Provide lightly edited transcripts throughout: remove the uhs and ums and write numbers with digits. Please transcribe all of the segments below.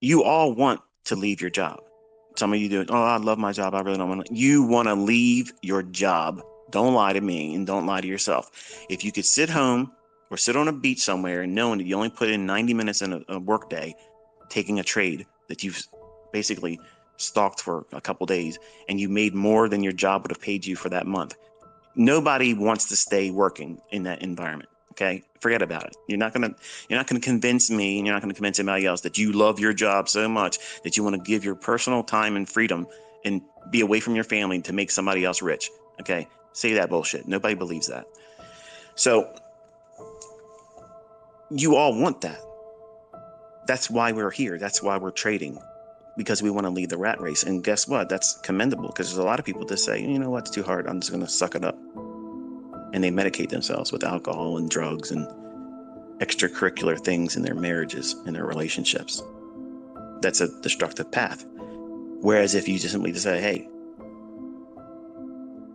You all want to leave your job. Some of you do, oh, I love my job. I really don't want to. You want to leave your job. Don't lie to me and don't lie to yourself. If you could sit home or sit on a beach somewhere and knowing that you only put in 90 minutes in a work day, taking a trade that you've basically stalked for a couple days, and you made more than your job would have paid you for that month. Nobody wants to stay working in that environment. Okay, forget about it. You're not gonna convince me, and you're not gonna convince anybody else that you love your job so much that you want to give your personal time and freedom and be away from your family to make somebody else rich. Okay, say that bullshit. Nobody believes that. So you all want that. That's why we're here. That's why we're trading, because we want to lead the rat race. And guess what? That's commendable, because there's a lot of people that say, you know what, it's too hard. I'm just going to suck it up. And they medicate themselves with alcohol and drugs and extracurricular things in their marriages and their relationships. That's a destructive path. Whereas if you just simply say, hey,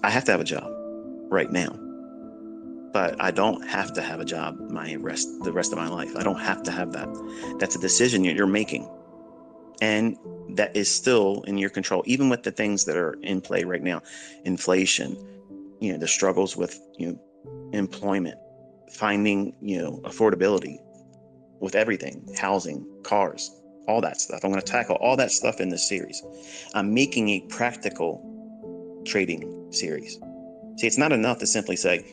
I have to have a job right now, but I don't have to have a job the rest of my life. I don't have to have that. That's a decision you're making. And that is still in your control, even with the things that are in play right now. Inflation, the struggles with, employment, finding, affordability with everything, housing, cars, all that stuff. I'm going to tackle all that stuff in this series. I'm making a practical trading series. See, it's not enough to simply say,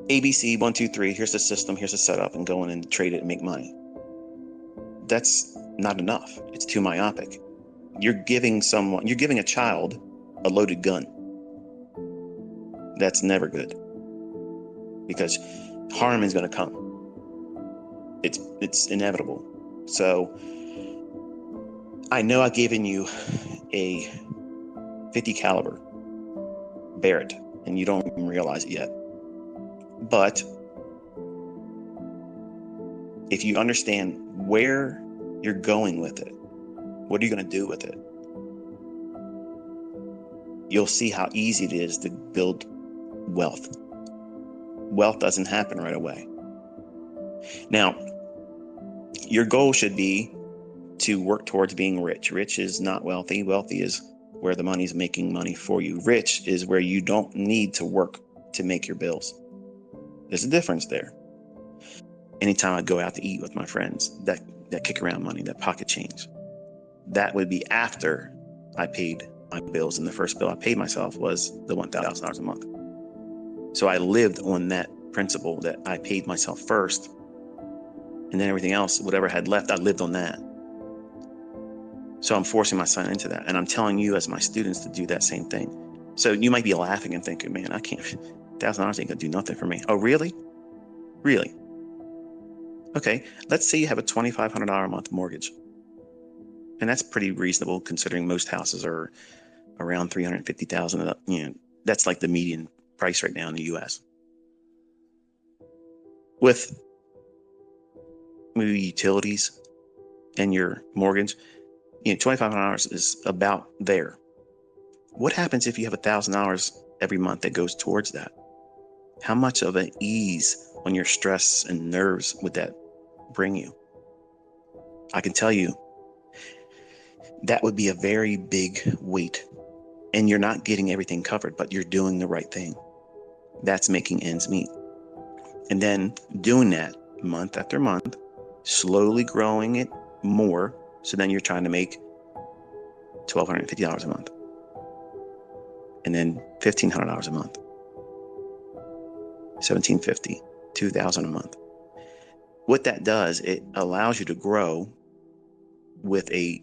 ABC 1, 2, 3, here's the system, here's the setup, and go in and trade it and make money. That's not enough. It's too myopic. You're giving a child a loaded gun. That's never good, because harm is going to come. It's inevitable. So I know I've given you a 50 caliber Barrett and you don't even realize it yet. But if you understand where you're going with it, what are you going to do with it? You'll see how easy it is to build wealth. Wealth doesn't happen right away. Now, your goal should be to work towards being rich. Rich is not wealthy. Wealthy is where the money's making money for you. Rich is where you don't need to work to make your bills. There's a difference there. Anytime I go out to eat with my friends, that kick around money, that pocket change, that would be after I paid my bills. And the first bill I paid myself was the $1,000 a month. So I lived on that principle that I paid myself first, and then everything else, whatever I had left, I lived on that. So I'm forcing my son into that. And I'm telling you as my students to do that same thing. So you might be laughing and thinking, man, I can't, $1,000 ain't gonna do nothing for me. Oh, really? Really? Okay, let's say you have a $2,500 a month mortgage. And that's pretty reasonable considering most houses are around $350,000. That's like the median price right now in the US. With maybe utilities and your mortgage, $2,500 is about there. What happens if you have $1,000 every month that goes towards that? How much of an ease on your stress and nerves would that bring you? I can tell you that would be a very big weight, and you're not getting everything covered, but you're doing the right thing. That's making ends meet. And then doing that month after month, slowly growing it more. So then you're trying to make $1,250 a month, and then $1,500 a month, $1,750, $2,000 a month. What that does, it allows you to grow with a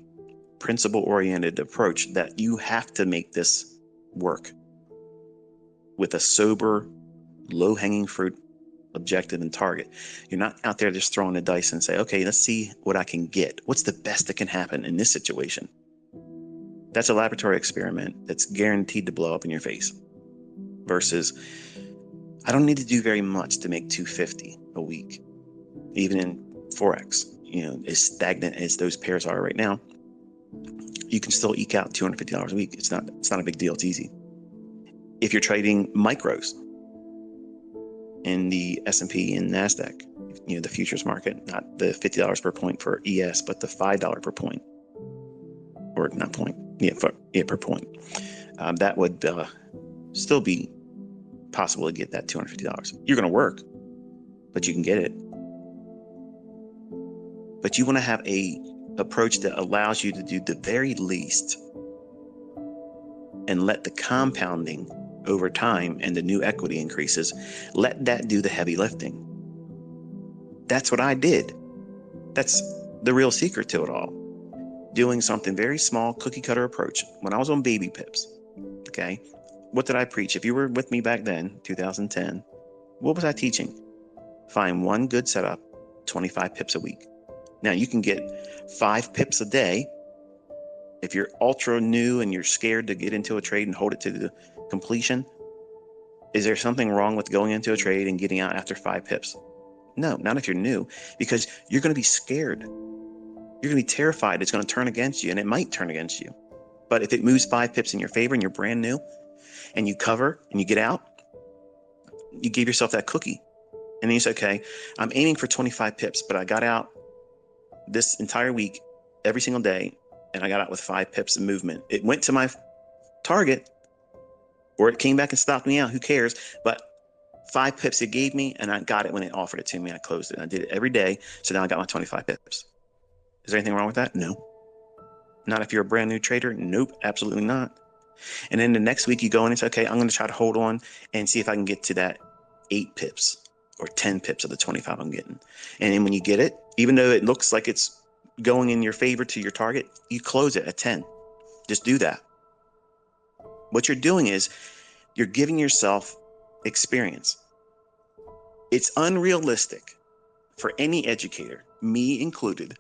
principle-oriented approach that you have to make this work with a sober, low-hanging fruit objective and target. You're not out there just throwing the dice and say, okay, let's see what I can get. What's the best that can happen in this situation? That's a laboratory experiment that's guaranteed to blow up in your face. Versus, I don't need to do very much to make $250 a week. Even in Forex, as stagnant as those pairs are right now, you can still eke out $250 a week. It's not a big deal. It's easy. If you're trading micros in the S&P and NASDAQ, the futures market, not the $50 per point for ES, but the $5 per point, or not point, per point. That would still be possible to get that $250. You're going to work, but you can get it. But you want to have a approach that allows you to do the very least and let the compounding over time and the new equity increases, let that do the heavy lifting. That's what I did. That's the real secret to it all. Doing something very small, cookie cutter approach. When I was on baby pips, okay, what did I preach? If you were with me back then, 2010, what was I teaching? Find one good setup, 25 pips a week. Now you can get 5 pips a day. If you're ultra new and you're scared to get into a trade and hold it to the completion, is there something wrong with going into a trade and getting out after 5 pips? No, not if you're new, because you're going to be scared. You're going to be terrified it's going to turn against you, and it might turn against you. But if it moves 5 pips in your favor and you're brand new and you cover and you get out, you give yourself that cookie. And then you say, okay, I'm aiming for 25 pips, but I got out this entire week, every single day, and I got out with 5 pips of movement. It went to my target, or it came back and stopped me out. Who cares? But 5 pips it gave me, and I got it when it offered it to me. I closed it. I did it every day, so now I got my 25 pips. Is there anything wrong with that? No. Not if you're a brand new trader? Nope, absolutely not. And then the next week you go in and say, okay, I'm going to try to hold on and see if I can get to that 8 pips or 10 pips of the 25 I'm getting. And then when you get it, even though it looks like it's going in your favor to your target, you close it at 10. Just do that. What you're doing is you're giving yourself experience. It's unrealistic for any educator, me included,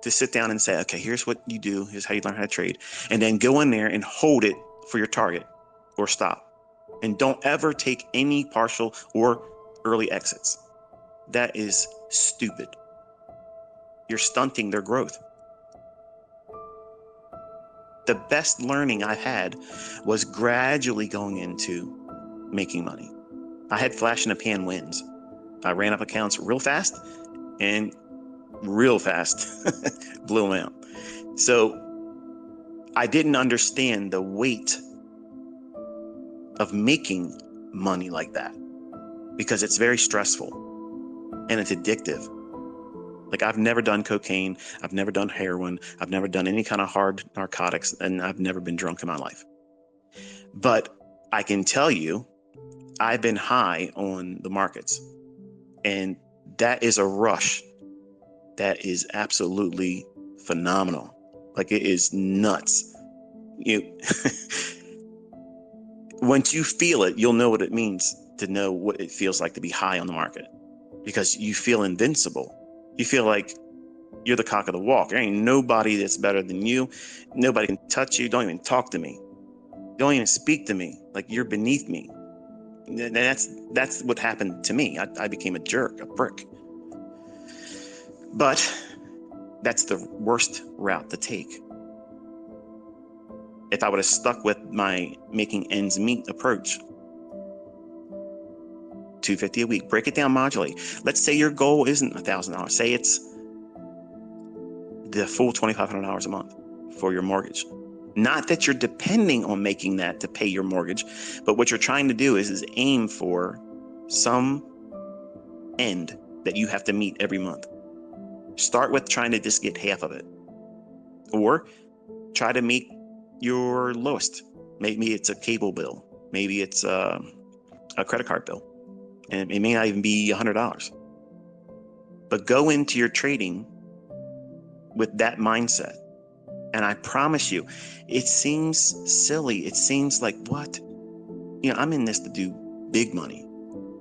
to sit down and say, okay, here's what you do, here's how you learn how to trade, and then go in there and hold it for your target or stop. And don't ever take any partial or early exits. That is stupid. You're stunting their growth. The best learning I had was gradually going into making money. I had flash in the pan wins. I ran up accounts real fast and real fast blew them out. So I didn't understand the weight of making money like that, because it's very stressful and it's addictive. Like, I've never done cocaine, I've never done heroin, I've never done any kind of hard narcotics, and I've never been drunk in my life. But I can tell you, I've been high on the markets, and that is a rush that is absolutely phenomenal. Like, it is nuts. Once you feel it, you'll know what it means to know what it feels like to be high on the market, because you feel invincible. You feel like you're the cock of the walk. There ain't nobody that's better than you. Nobody can touch you. Don't even talk to me. Don't even speak to me. Like, you're beneath me. That's what happened to me. I became a jerk, a prick. But that's the worst route to take. If I would have stuck with my making ends meet approach, $250 a week, break it down modularly. Let's say your goal isn't $1,000. Say it's the full $2,500 a month for your mortgage. Not that you're depending on making that to pay your mortgage, but what you're trying to do is aim for some end that you have to meet every month. Start with trying to just get half of it, or try to meet your lowest. Maybe it's a cable bill, maybe it's a credit card bill, and it may not even be $100. But go into your trading with that mindset, and I promise you, it seems silly. It seems like, what? I'm in this to do big money,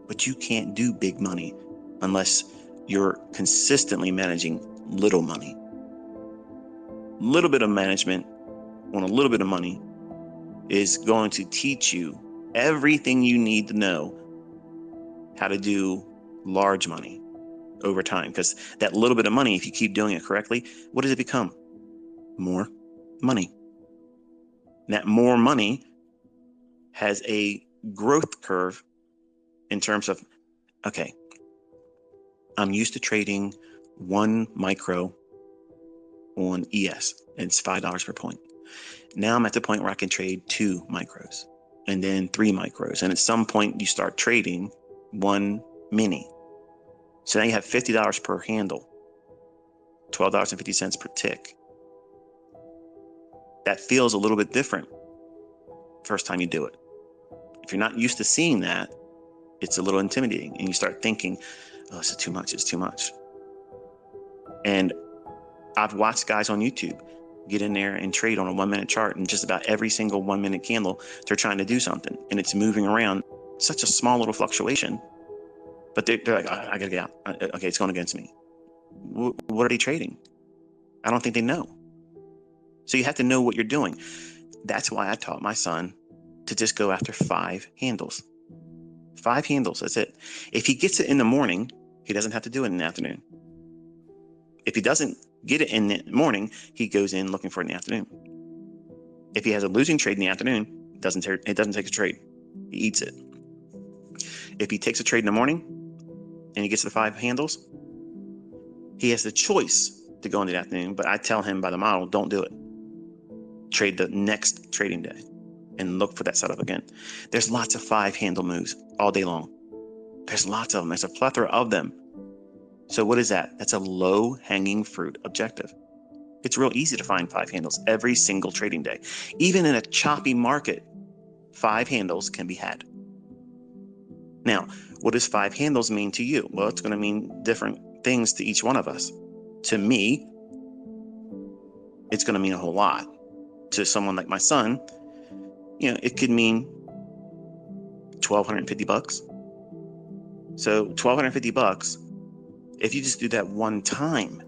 but you can't do big money unless you're consistently managing little money. Little bit of management on a little bit of money is going to teach you everything you need to know how to do large money over time. Because that little bit of money, if you keep doing it correctly, what does it become? More money. And that more money has a growth curve in terms of, okay, I'm used to trading 1 micro on ES, and it's $5 per point. Now I'm at the point where I can trade 2 micros and then 3 micros. And at some point you start trading 1 mini. So now you have $50 per handle, $12.50 per tick. That feels a little bit different first time you do it. If you're not used to seeing that, it's a little intimidating, and you start thinking, oh, it's too much, it's too much. And I've watched guys on YouTube get in there and trade on a 1-minute chart, and just about every single 1-minute candle, they're trying to do something, and it's moving around. Such a small little fluctuation, but they're like, I gotta get out. Okay, it's going against me. What are they trading? I don't think they know. So you have to know what you're doing. That's why I taught my son to just go after 5 handles. 5 handles, that's it. If he gets it in the morning, he doesn't have to do it in the afternoon. If he doesn't get it in the morning, he goes in looking for it in the afternoon. If he has a losing trade in the afternoon, it doesn't take a trade. He eats it. If he takes a trade in the morning and he gets the 5 handles, he has the choice to go in the afternoon, but I tell him by the model, don't do it. Trade the next trading day and look for that setup again. There's lots of 5 handle moves all day long. There's lots of them. There's a plethora of them. So what is that? That's a low hanging fruit objective. It's real easy to find 5 handles every single trading day. Even in a choppy market, 5 handles can be had. Now, what does 5 handles mean to you? Well, it's going to mean different things to each one of us. To me, it's going to mean a whole lot. To someone like my son, it could mean $1,250. So $1,250, if you just do that one time,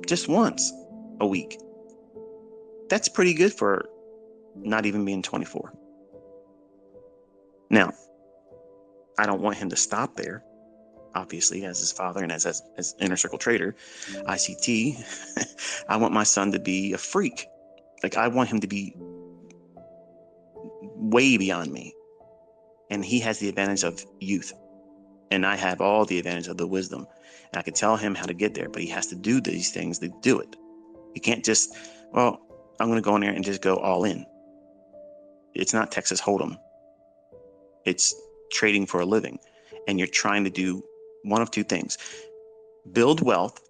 just once a week, that's pretty good for not even being 24. Now, I don't want him to stop there. Obviously, as his father and as inner circle trader, ICT, I want my son to be a freak. Like, I want him to be way beyond me. And he has the advantage of youth. And I have all the advantage of the wisdom. And I can tell him how to get there, but he has to do these things to do it. You can't just, I'm going to go in there and just go all in. It's not Texas Hold'em. It's trading for a living. And you're trying to do one of 2 things: build wealth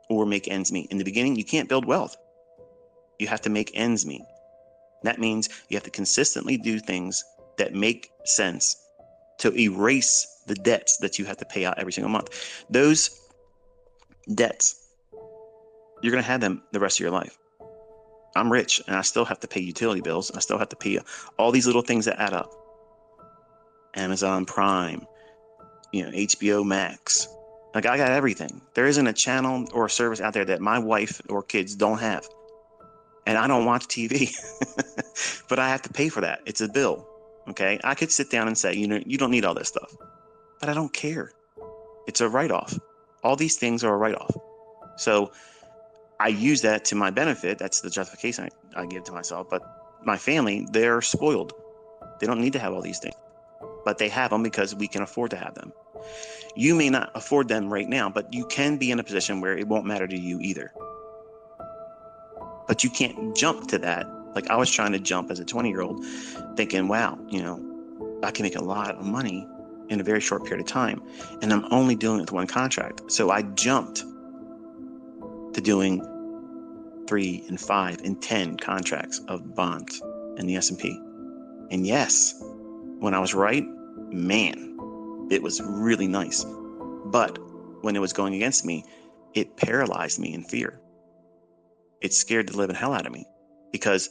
or make ends meet. In the beginning, you can't build wealth. You have to make ends meet. That means you have to consistently do things that make sense to erase the debts that you have to pay out every single month. Those debts, you're going to have them the rest of your life. I'm rich and I still have to pay utility bills. I still have to pay all these little things that add up. Amazon Prime, HBO Max. Like, I got everything. There isn't a channel or a service out there that my wife or kids don't have. And I don't watch TV, but I have to pay for that. It's a bill. Okay. I could sit down and say, you don't need all this stuff, but I don't care. It's a write-off. All these things are a write-off. So I use that to my benefit. That's the justification I give to myself. But my family, they're spoiled. They don't need to have all these things, but they have them because we can afford to have them. You may not afford them right now, but you can be in a position where it won't matter to you either. But you can't jump to that. Like, I was trying to jump as a 20-year-old thinking, wow, I can make a lot of money in a very short period of time. And I'm only doing it with 1 contract. So I jumped to doing 3 and 5 and 10 contracts of bonds in the S&P. And yes, when I was right, man, it was really nice. But when it was going against me, it paralyzed me in fear. It scared the living hell out of me, because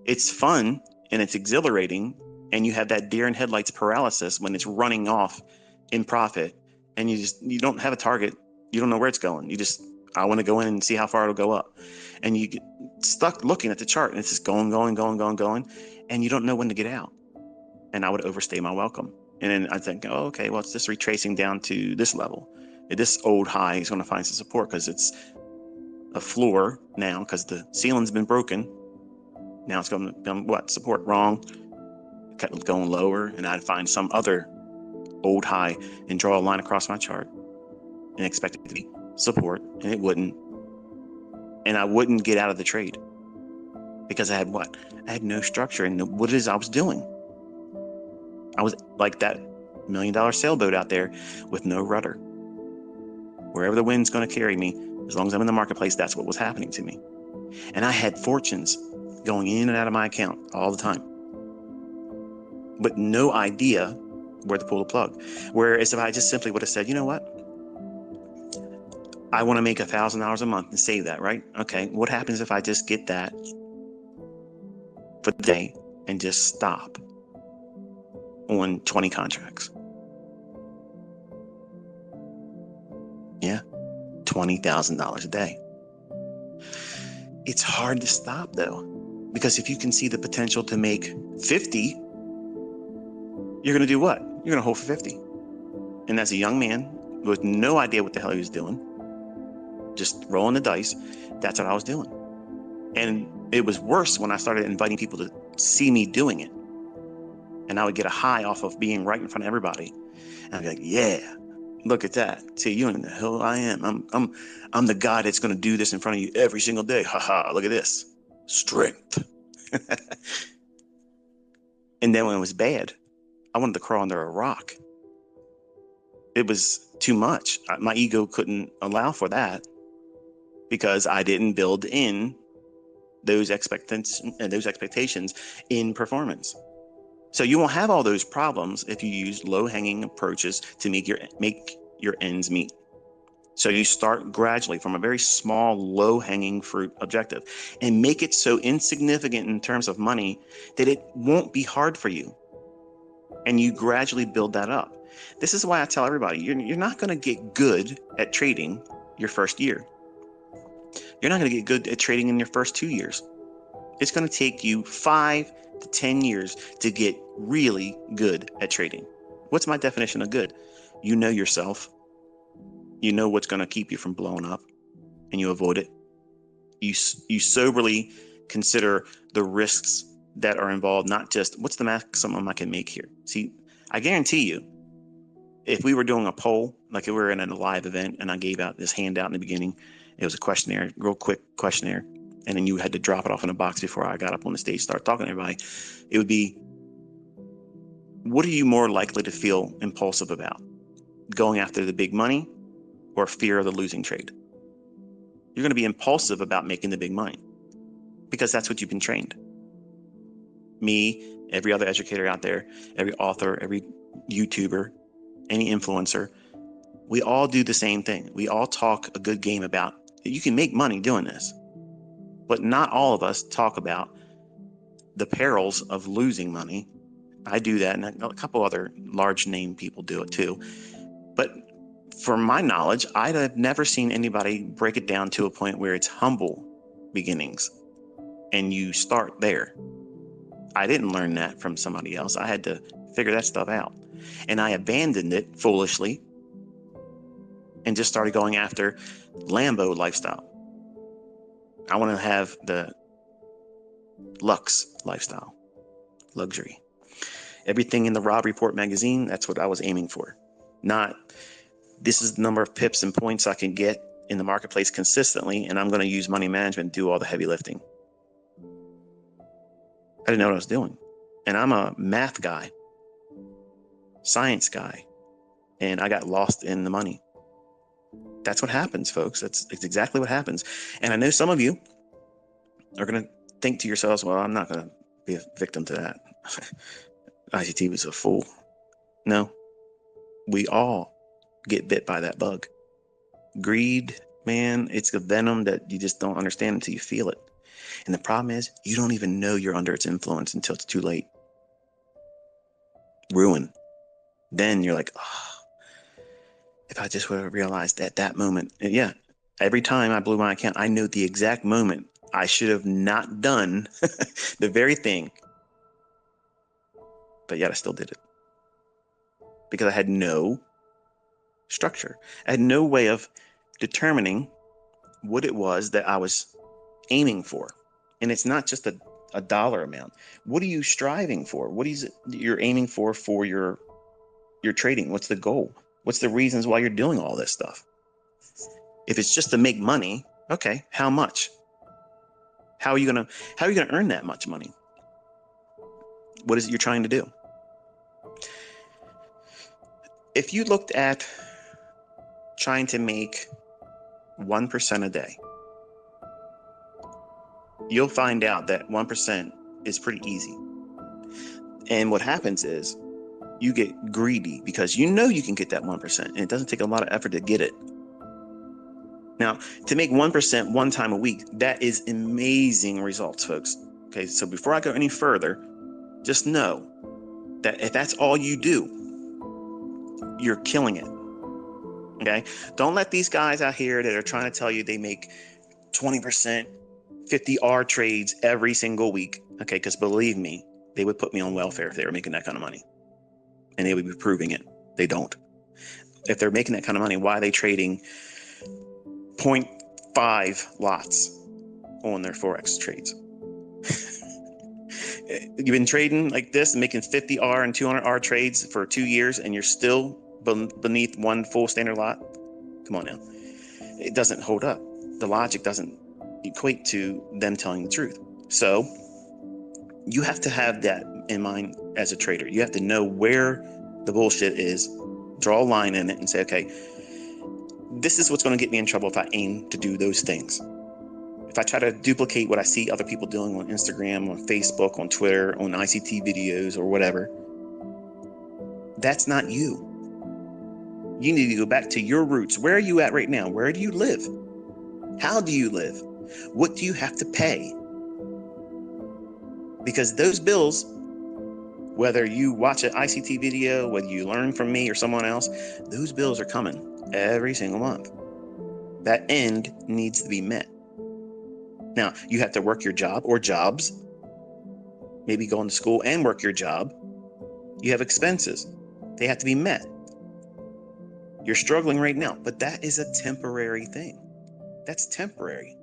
it's fun and it's exhilarating, and you have that deer in headlights paralysis when it's running off in profit, and you don't have a target. You don't know where it's going. I want to go in and see how far it'll go up. And you get stuck looking at the chart, and it's just going, and you don't know when to get out. And I would overstay my welcome. And then I think, okay, well, it's just retracing down to this level. This old high is going to find some support because it's a floor now, because the ceiling's been broken. Now it's going to support wrong, kept going lower, and I'd find some other old high and draw a line across my chart and expect it to be support, and it wouldn't. And I wouldn't get out of the trade because I had what? I had no structure in what it is I was doing. I was like that $1 million sailboat out there with no rudder. Wherever the wind's going to carry me, as long as I'm in the marketplace, that's what was happening to me. And I had fortunes going in and out of my account all the time, but no idea where to pull the plug. Whereas if I just simply would have said, you know what? I want to make $1,000 a month and save that, right? Okay, what happens if I just get that for the day and just stop on 20 contracts? Yeah, $20,000 a day. It's hard to stop though, because if you can see the potential to make 50, you're going to do what? You're going to hold for 50. And as a young man with no idea what the hell he was doing, just rolling the dice, that's what I was doing. And it was worse when I started inviting people to see me doing it. And I would get a high off of being right in front of everybody. And I'd be like, yeah, look at that. See, you know who I am. I'm the guy that's going to do this in front of you every single day. Ha ha, look at this. Strength. And then when it was bad, I wanted to crawl under a rock. It was too much. My ego couldn't allow for that because I didn't build in those expectations in performance. So you won't have all those problems if you use low-hanging approaches to make your ends meet. So you start gradually from a very small, low-hanging fruit objective and make it so insignificant in terms of money that it won't be hard for you. And you gradually build that up. This is why I tell everybody, you're not going to get good at trading your first year. You're not going to get good at trading in your first 2 years. It's going to take you 5 to 10 years to get really good at trading. What's my definition of good? You know yourself. You know what's going to keep you from blowing up, and you avoid it. You soberly consider the risks that are involved, not just what's the maximum I can make here. See, I guarantee you, if we were doing a poll, like if we were in a live event and I gave out this handout in the beginning, it was a questionnaire, real quick questionnaire, and then you had to drop it off in a box before I got up on the stage, start talking to everybody. It would be, what are you more likely to feel impulsive about? Going after the big money or fear of the losing trade? You're going to be impulsive about making the big money because that's what you've been trained. Me, every other educator out there, every author, every YouTuber, any influencer, we all do the same thing. We all talk a good game about you can make money doing this, but not all of us talk about the perils of losing money. I do that, and a couple other large name people do it too. But from my knowledge, I've never seen anybody break it down to a point where it's humble beginnings and you start there. I didn't learn that from somebody else. I had to figure that stuff out. And I abandoned it foolishly and just started going after Lambo lifestyle. I want to have the Lux lifestyle, luxury. Everything in the Rob Report magazine, that's what I was aiming for. Not, this is the number of pips and points I can get in the marketplace consistently, and I'm going to use money management to do all the heavy lifting. I didn't know what I was doing. And I'm a math guy, science guy, and I got lost in the money. That's what happens, folks. It's exactly what happens. And I know some of you are going to think to yourselves, well, I'm not going to be a victim to that. ICT was a fool. No, we all get bit by that bug. Greed, man, it's a venom that you just don't understand until you feel it. And the problem is you don't even know you're under its influence until it's too late. Ruin. Then you're like, oh, if I just would have realized at that moment. And yeah, every time I blew my account, I knew the exact moment I should have not done the very thing. But yet I still did it. Because I had no structure. I had no way of determining what it was that I was aiming for. And it's not just a dollar amount. What are you striving for? What is it you're aiming for your trading? What's the goal? What's the reasons why you're doing all this stuff? If it's just to make money, okay, how much? How are you gonna earn that much money? What is it you're trying to do? If you looked at trying to make 1% a day, you'll find out that 1% is pretty easy. And what happens is you get greedy because you know you can get that 1%, and it doesn't take a lot of effort to get it. Now, to make 1% one time a week, that is amazing results, folks. Okay, so before I go any further, just know that if that's all you do, you're killing it. Okay, don't let these guys out here that are trying to tell you they make 20%, 50R trades every single week. Okay, because believe me, they would put me on welfare if they were making that kind of money, and they would be proving it. They don't. If they're making that kind of money, why are they trading 0.5 lots on their Forex trades? You've been trading like this and making 50R and 200R trades for 2 years, and you're still beneath one full standard lot? Come on now. It doesn't hold up. The logic doesn't equate to them telling the truth. So you have to have that in mind as a trader. You have to know where the bullshit is, draw a line in it, and say, okay, this is what's going to get me in trouble if I aim to do those things. If I try to duplicate what I see other people doing on Instagram, on Facebook, on Twitter, on ICT videos or whatever, that's not you. You need to go back to your roots. Where are you at right now? Where do you live? How do you live? What do you have to pay? Because those bills, whether you watch an ICT video, whether you learn from me or someone else, those bills are coming every single month. That end needs to be met. Now, you have to work your job or jobs, maybe going to school and work your job. You have expenses. They have to be met. You're struggling right now, but that is a temporary thing. That's temporary.